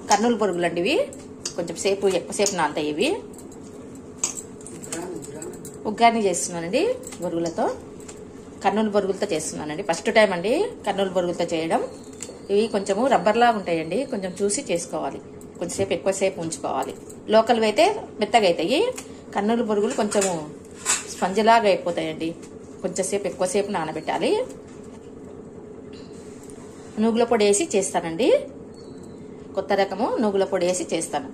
కర్నూలు బొరుగులు అండి ఇవి. కొంచెం సేపు ఎక్కువసేపు నానతాయి ఇవి. ఉగ్గాని చేస్తున్నానండి బొరుగులతో. కర్నూలు బొరుగులతో చేస్తున్నానండి. ఫస్ట్ టైం అండి కర్నూలు బొరుగులతో చేయడం. ఇవి కొంచెము రబ్బర్లా ఉంటాయండి. కొంచెం చూసి చేసుకోవాలి. కొంచెంసేపు ఎక్కువసేపు ఉంచుకోవాలి. లోకల్వి అయితే మెత్తగా అవుతాయి. కర్నూలు బొరుగులు కొంచెము స్పంజిలాగా అయిపోతాయండి. కొంచెంసేపు ఎక్కువసేపు నానబెట్టాలి. నూగుల పొడి వేసి చేస్తానండి. కొత్త రకము నూగుల పొడి వేసి చేస్తాను.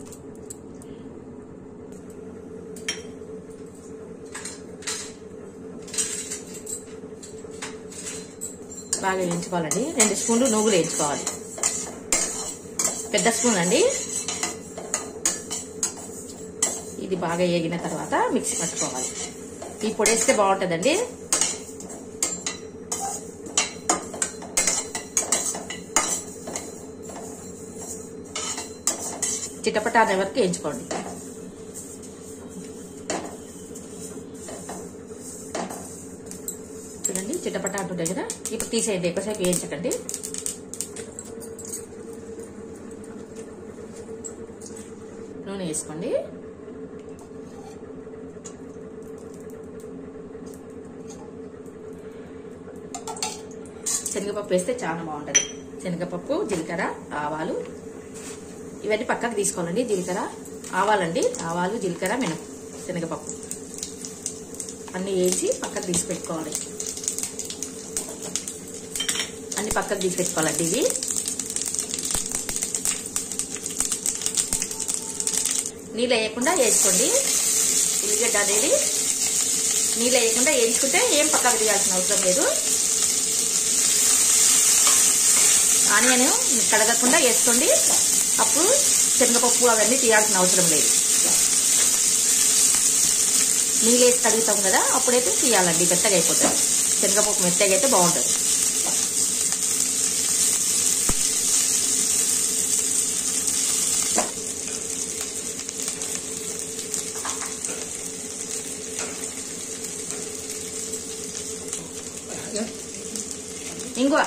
బాగా వేయించుకోవాలండి. 2 స్పూన్లు నూగులు వేయించుకోవాలి. పెద్ద స్పూన్ అండి. ఇది బాగా వేగిన తర్వాత మిక్సీ పట్టుకోవాలి. ఈ పొడి వేస్తే బాగుంటుందండి. చిటపట అనే వరకు వేయించుకోండి. చూడండి చిటపట అంటుండే కదా, ఇప్పుడు తీసేయండి. ఎక్కువసేపు వేయించకండి. నూనె వేసుకోండి. శనగపప్పు వేస్తే చాలా బాగుంటుంది. శనగపప్పు, జీలకర్ర, ఆవాలు ఇవన్నీ పక్కకు తీసుకోవాలండి. జీలకర్ర, ఆవాలండి. ఆవాలు, జీలకర్ర, మినప, శనగపప్పు అన్నీ వేసి పక్కకు తీసి పెట్టుకోవాలి. అన్ని పక్కకు తీసి పెట్టుకోవాలండి. ఇవి నీళ్ళు వేయకుండా వేసుకోండి. ఉల్లిగడ్డ అనేది నీళ్ళు వేయకుండా వేయించుకుంటే ఏం పక్కకు తీయాల్సిన అవసరం లేదు. ఆనియన్ కడగకుండా వేసుకోండి. అప్పుడు శనగపప్పు అవన్నీ తీయాల్సిన అవసరం లేదు. నీళ్ళు వేసి కడుగుతాం కదా, అప్పుడైతే తీయాలండి. మెత్తగా అయిపోతుంది. శనగపప్పు మెత్తగా అయితే బాగుంటుంది. ఇంగువ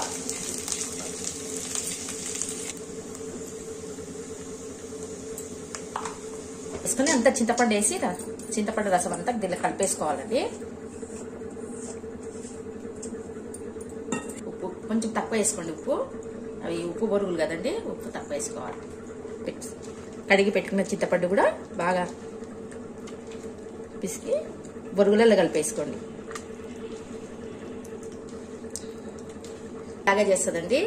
వేసుకుని అంతా చింతపండు వేసి చింతపండు రసం అంతా దీనిలో కలిపేసుకోవాలండి. ఉప్పు కొంచెం తక్కువ వేసుకోండి. ఉప్పు అవి ఉప్పు బొరుగులు కదండి, ఉప్పు తక్కువ వేసుకోవాలి. కడిగి పెట్టుకున్న చింతపండు కూడా బాగా పిసికి బొరుగులలో కలిపేసుకోండి. బాగా చేస్తుందండి.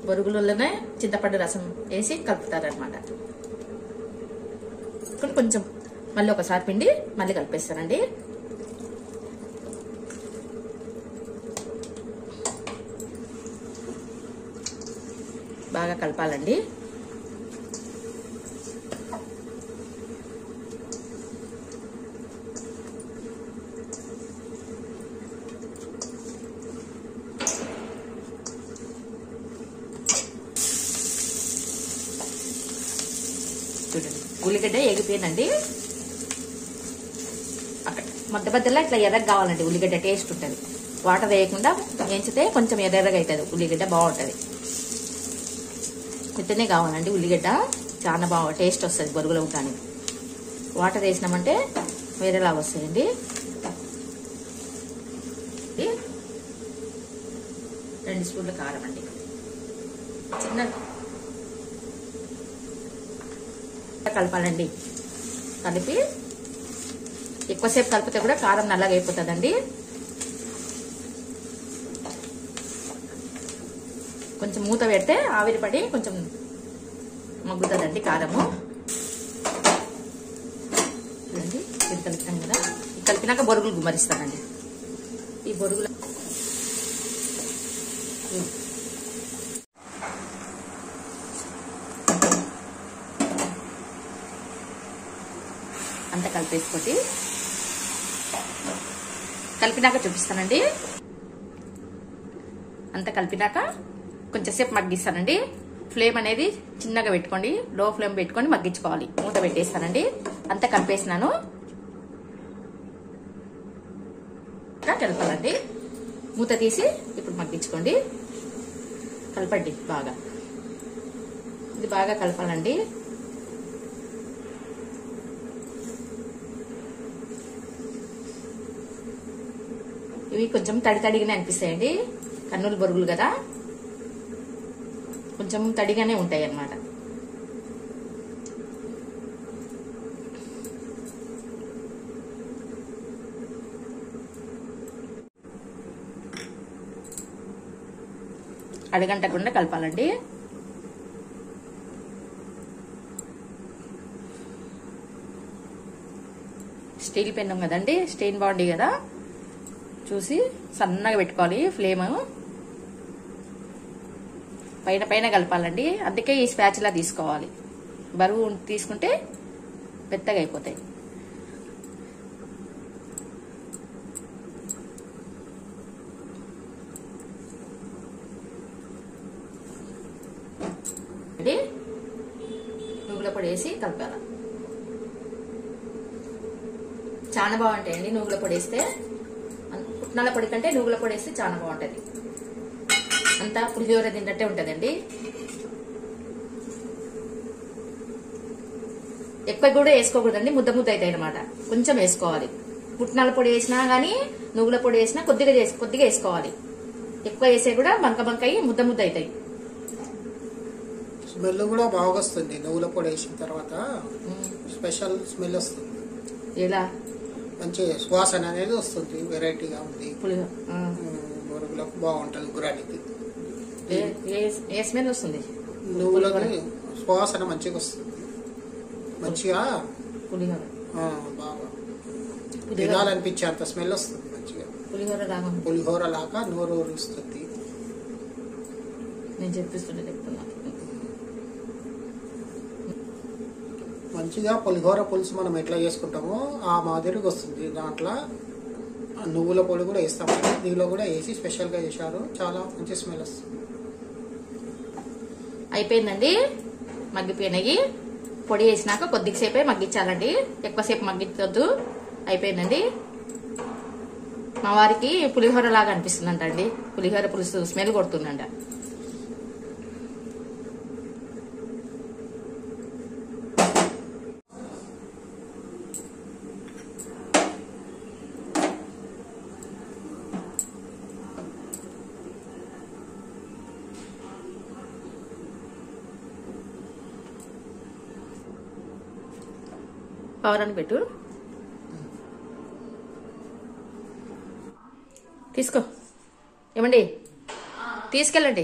బొరుగులలోనే చింతపండు రసం వేసి కలుపుతారనమాట. కొంచెం మళ్ళీ ఒకసారి పిండి మళ్ళీ కలిపేస్తానండి. బాగా కలపాలండి. చూడండి ఉల్లిగడ్డ ఎగిపోయిందండి. అక్కడ మధ్యలో ఇట్లా ఎర్రగా కావాలండి. ఉల్లిగడ్డ టేస్ట్ ఉంటుంది. వాటర్ వేయకుండా వేయించితే కొంచెం ఎర్రగా అవుతుంది. ఉల్లిగడ్డ బాగుంటుంది. ఇట్లనే కావాలండి. ఉల్లిగడ్డ చాలా బాగా టేస్ట్ వస్తుంది బొరుగులో కానీ. వాటర్ వేసినామంటే వేరేలా వస్తాయండి. 2 స్పూన్ల కారం అండి. చిన్న కలపాలండి. కలిపి ఎక్కువసేపు కలిపితే కూడా కారం నల్లగా అయిపోతుందండి. కొంచెం మూత పెడితే ఆవిరి పడి కొంచెం మగ్గుతుందండి కారము. చూడండి ఇది కలుపుతాం కదా, ఇది కలిపినాక బొరుగులు గుమ్మరిస్తానండి. ఈ బొరుగులు అంతా కలిపేసుకోండి. కలిపినాక చూపిస్తానండి. అంతా కలిపినాక కొంచెంసేపు మగ్గిస్తానండి. ఫ్లేమ్ అనేది చిన్నగా పెట్టుకోండి. లో ఫ్లేమ్ పెట్టుకొని మగ్గించుకోవాలి. మూత పెట్టేస్తానండి. అంతా కలిపేసినాను. కలపాలండి. మూత తీసి ఇప్పుడు మగ్గించుకోండి. కలపండి బాగా. ఇది బాగా కలపాలండి. ఇవి కొంచెం తడిగానే అనిపిస్తాయండి. కర్నూలు బొరుగులు కదా, కొంచెం తడిగానే ఉంటాయి అన్నమాట. అడగంటకుండా కలపాలండి. స్టీల్ పెన్నం కదండి, స్టెయిన్ బాగుంది కదా, చూసి సన్నగా పెట్టుకోవాలి ఫ్లేమ్. పైన పైన కలపాలండి. అందుకే ఈ స్పాచులా తీసుకోవాలి. బరువు తీసుకుంటే మెత్తగా అయిపోతాయి. నువ్వుల పొడి వేసి కలపాలి. చాలా బాగుంటాయండి నువ్వుల పొడి వేస్తే. పుట్నాల పొడి కంటే నువ్వుల పొడి వేస్తే చాలా బాగుంటది. అంతా పులిహోర తిన్నట్టే ఉంటదండి. ఎక్కువ కూడా వేసుకోకూడదండి, ముద్ద ముద్ద అవుతాయి అనమాట. కొంచెం వేసుకోవాలి. పుట్నాల పొడి వేసినా గానీ నువ్వుల పొడి వేసినా కొద్దిగా వేసుకోవాలి. ఎక్కువ వేసే కూడా బంక బంక అయ్యి ముద్ద ముద్ద అవుతాయి. స్మెల్ కూడా బాగా వస్తుంది. నువ్వుల పొడి వేసిన తర్వాత స్పెషల్ స్మెల్ వస్తుంది. ఎలా మంచి సువాసన అనేది వస్తుంది. వెరైటీగా ఉంది. బొరుగులకు బాగుంటది. ఉగ్రానికి ఏ స్మెల్ వస్తుంది? నువ్వులకి సువాసన మంచిగా వస్తుంది. మంచిగా పులిహోర బాగా తినాలనిపించే అంత స్మెల్ వస్తుంది. మంచిగా పులిహోర లాగా నోరు ఊరుస్తుంది. నేను చెప్తున్నా. మంచిగా పులిహోర పులుసు మనం ఎట్లా చేసుకుంటామో ఆ మాదిరిగా వస్తుంది. దాంట్లో నువ్వుల పొడి కూడా వేస్తాము. దీనిలో కూడా వేసి స్పెషల్గా చేశారు. చాలా మంచి స్మెల్ వస్తుంది. అయిపోయిందండి. మగ్గిపోయినాయి. పొడి వేసినాక కొద్దిసేపే మగ్గించాలండి, ఎక్కువసేపు మగ్గించొద్దు. అయిపోయిందండి. మా వారికి పులిహోర లాగా అనిపిస్తుందంట అండి. పులిహోర పులుసు స్మెల్ కొడుతుందంట. పవరాన్ని పెట్టు. తీసుకో. ఏమండి తీసుకెళ్ళండి.